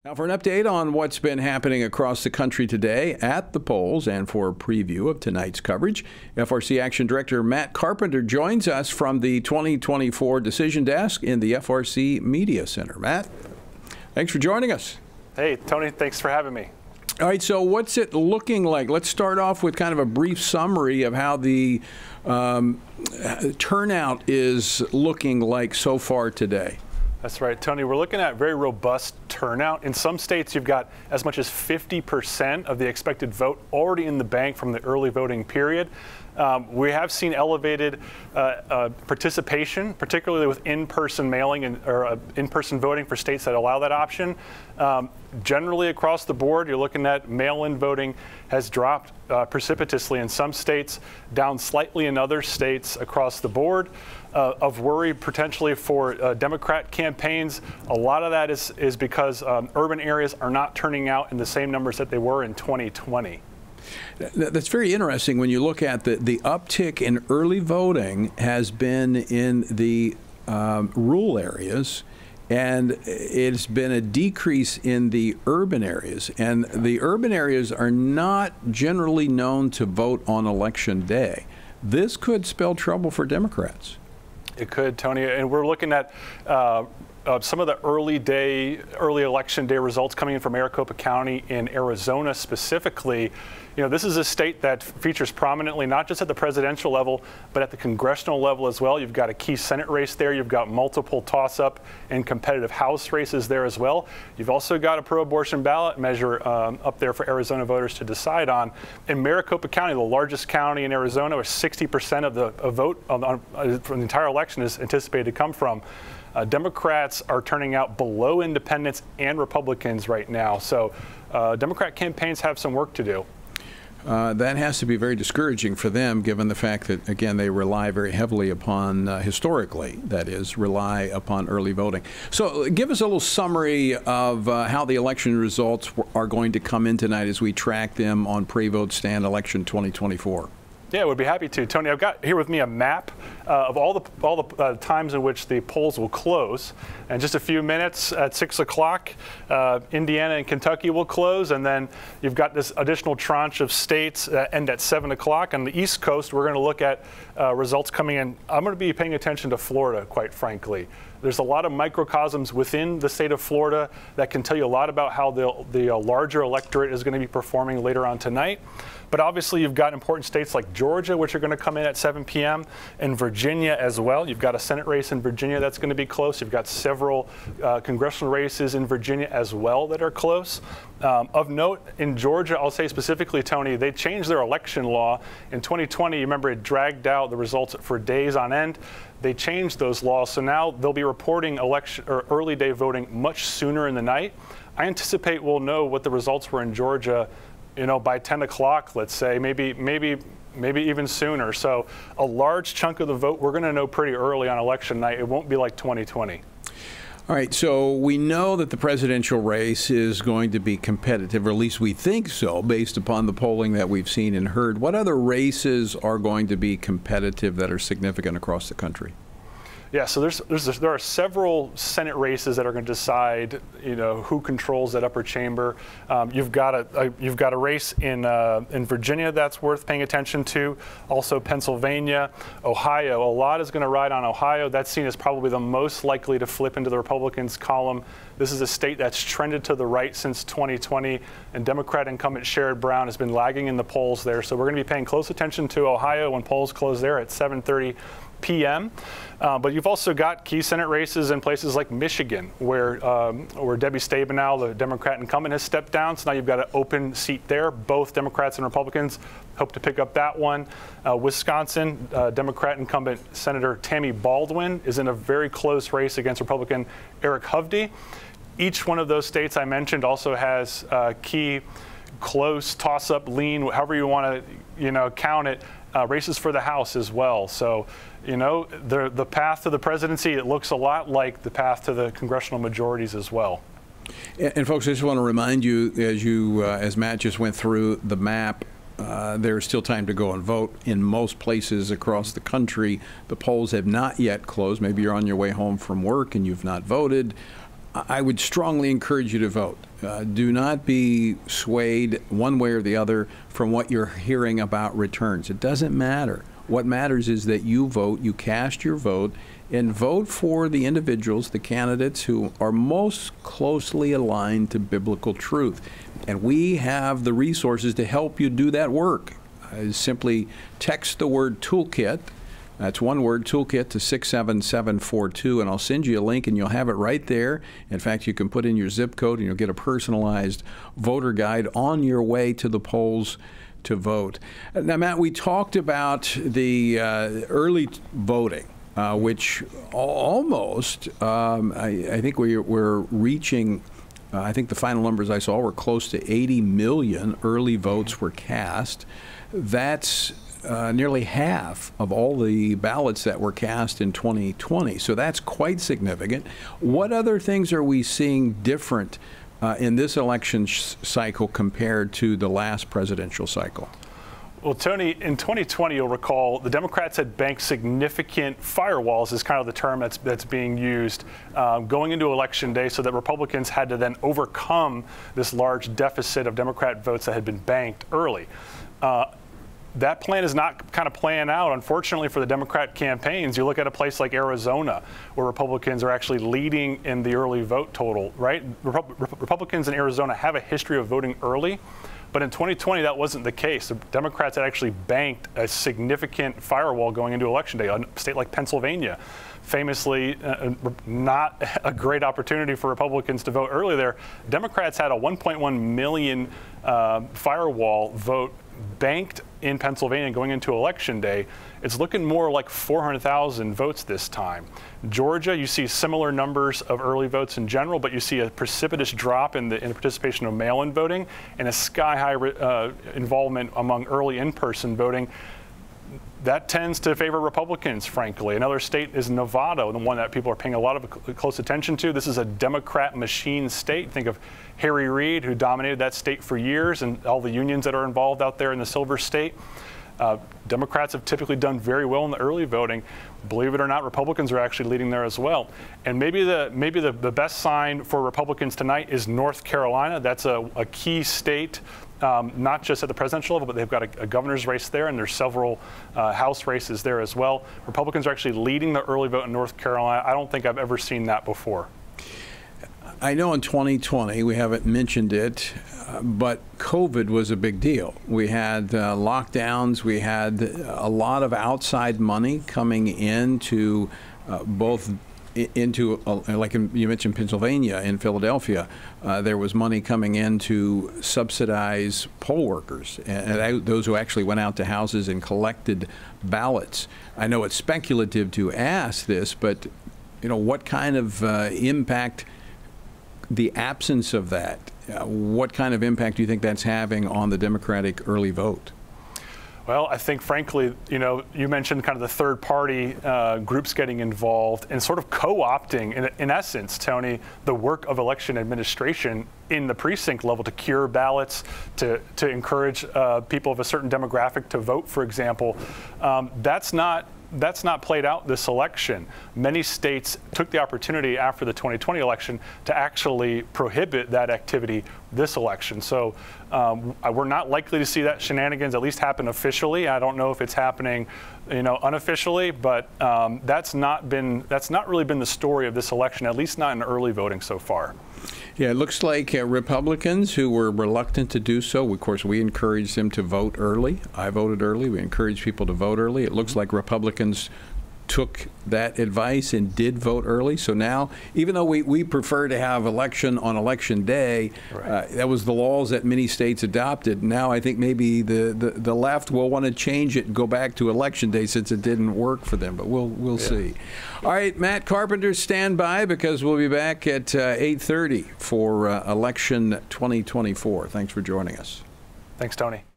Now for an update on what's been happening across the country today at the polls and for a preview of tonight's coverage, FRC Action Director Matt Carpenter joins us from the 2024 Decision Desk in the FRC Media Center. Matt, thanks for joining us. Hey, Tony, thanks for having me. All right, so what's it looking like? Let's start off with kind of a brief summary of how the turnout is looking like so far today. That's right, Tony. We're looking at very robust turnout. In some states, you've got as much as 50% of the expected vote already in the bank from the early voting period. We have seen elevated participation, particularly with in-person mailing or in-person voting for states that allow that option. Generally across the board, you're looking at mail-in voting has dropped precipitously in some states, down slightly in other states across the board. Of worry potentially for Democrat campaigns. A lot of that is because urban areas are not turning out in the same numbers that they were in 2020. That's very interesting. When you look at the uptick in early voting has been in the rural areas, and it's been a decrease in the urban areas. And the urban areas are not generally known to vote on election day. This could spell trouble for Democrats. It could, Tony, and we're looking at some of the early election day results coming in from Maricopa County in Arizona specifically. You know, this is a state that features prominently not just at the presidential level, but at the congressional level as well. You've got a key Senate race there. You've got multiple toss-up and competitive House races there as well. You've also got a pro-abortion ballot measure up there for Arizona voters to decide on. In Maricopa County, the largest county in Arizona, where 60% of the vote from the entire election is anticipated to come from, Democrats are turning out below independents and Republicans right now. So Democrat campaigns have some work to do. That has to be very discouraging for them, given the fact that, again, they rely very heavily upon, historically, that is, rely upon early voting. So give us a little summary of how the election results are going to come in tonight as we track them on Pre-Vote Stand Election 2024. Yeah, I would be happy to. Tony, I've got here with me a map of all the times in which the polls will close. In just a few minutes at 6 o'clock, Indiana and Kentucky will close, and then you've got this additional tranche of states that end at 7 o'clock. On the East Coast, we're going to look at results coming in. I'm going to be paying attention to Florida, quite frankly. There's a lot of microcosms within the state of Florida that can tell you a lot about how the larger electorate is going to be performing later on tonight. But obviously, you've got important states like Georgia, which are going to come in at 7 p.m., and Virginia as well. You've got a Senate race in Virginia that's going to be close. You've got several congressional races in Virginia as well that are close. Of note, in Georgia, I'll say specifically, Tony, they changed their election law. In 2020, you remember it dragged out the results for days on end. They changed those laws, so now they'll be reporting election or early day voting much sooner in the night. I anticipate we'll know what the results were in Georgia, you know, by 10 o'clock, let's say, maybe even sooner. So a large chunk of the vote we're going to know pretty early on election night. It won't be like 2020. All right, so we know that the presidential race is going to be competitive, or at least we think so, based upon the polling that we've seen and heard. What other races are going to be competitive that are significant across the country? Yeah, so there are several Senate races that are going to decide, you know, who controls that upper chamber. You've got a race in Virginia that's worth paying attention to. Also Pennsylvania, Ohio. A lot is going to ride on Ohio. That's seen as probably the most likely to flip into the Republicans' column. This is a state that's trended to the right since 2020, and Democrat incumbent Sherrod Brown has been lagging in the polls there. So we're going to be paying close attention to Ohio when polls close there at 7:30 p.m. But you've also got key Senate races in places like Michigan, where Debbie Stabenow, the Democrat incumbent, has stepped down. So now you've got an open seat there. Both Democrats and Republicans hope to pick up that one. Wisconsin, Democrat incumbent Senator Tammy Baldwin is in a very close race against Republican Eric Hovde. Each one of those states I mentioned also has key, close, toss-up, lean, however you want to, you know, count it, races for the House as well. So, you know, the path to the presidency, it looks a lot like the path to the congressional majorities as well. And folks, I just want to remind you, as Matt just went through the map, there's still time to go and vote in most places across the country. The polls have not yet closed. Maybe you're on your way home from work and you've not voted. I would strongly encourage you to vote. Do not be swayed one way or the other from what you're hearing about returns. It doesn't matter. What matters is that you vote, you cast your vote, and vote for the individuals, the candidates who are most closely aligned to biblical truth. And we have the resources to help you do that work. Simply text the word toolkit. That's one word, toolkit, to 67742, and I'll send you a link and you'll have it right there. In fact, you can put in your zip code and you'll get a personalized voter guide on your way to the polls to vote. Now, Matt, we talked about the early voting, which almost, I think we're reaching, I think the final numbers I saw were close to 80 million early votes were cast. That's nearly half of all the ballots that were cast in 2020. So that's quite significant. What other things are we seeing different in this election cycle compared to the last presidential cycle? Well, Tony, in 2020, you'll recall the Democrats had banked significant firewalls, is kind of the term that's being used, going into Election Day, so that Republicans had to then overcome this large deficit of Democrat votes that had been banked early. That plan is not kind of playing out, unfortunately, for the Democrat campaigns. You look at a place like Arizona, where Republicans are actually leading in the early vote total, right? Republicans in Arizona have a history of voting early, but in 2020, that wasn't the case. The Democrats had actually banked a significant firewall going into Election Day. A state like Pennsylvania, famously not a great opportunity for Republicans to vote early there. Democrats had a 1.1 million firewall vote banked in Pennsylvania going into Election Day. It's looking more like 400,000 votes this time. Georgia, you see similar numbers of early votes in general, but you see a precipitous drop in the participation of mail-in voting and a sky-high involvement among early in-person voting. That tends to favor Republicans, frankly. Another state is Nevada, the one that people are paying a lot of close attention to. This is a Democrat machine state. Think of Harry Reid, who dominated that state for years, and all the unions that are involved out there in the Silver State. Democrats have typically done very well in the early voting. Believe it or not, Republicans are actually leading there as well. And maybe the best sign for Republicans tonight is North Carolina. That's a key state, not just at the presidential level, but they've got a governor's race there, and there's several House races there as well. Republicans are actually leading the early vote in North Carolina. I don't think I've ever seen that before. I know in 2020, we haven't mentioned it, but COVID was a big deal. We had lockdowns. We had a lot of outside money coming into like you mentioned Pennsylvania, in Philadelphia, there was money coming in to subsidize poll workers, and those who actually went out to houses and collected ballots. I know it's speculative to ask this, but what kind of impact the absence of that, what kind of impact do you think that's having on the Democratic early vote? Well, I think, frankly, you mentioned kind of the third-party groups getting involved and sort of co-opting, in essence, Tony, the work of election administration in the precinct level to cure ballots, to encourage people of a certain demographic to vote, for example. That's not played out this election. Many states took the opportunity after the 2020 election to actually prohibit that activity this election. So we're not likely to see that shenanigans at least happen officially. I don't know if it's happening, unofficially, but that's not really been the story of this election, at least not in early voting so far. Yeah, it looks like Republicans who were reluctant to do so, of course, we encouraged them to vote early. I voted early. We encouraged people to vote early. It looks like Republicans took that advice and did vote early. So now, even though we prefer to have election on Election Day, right, that was the laws that many states adopted. Now I think maybe the left will want to change it and go back to Election Day since it didn't work for them, but we'll see. All right, Matt Carpenter, stand by, because we'll be back at 8:30 for election 2024. Thanks for joining us. Thanks, Tony.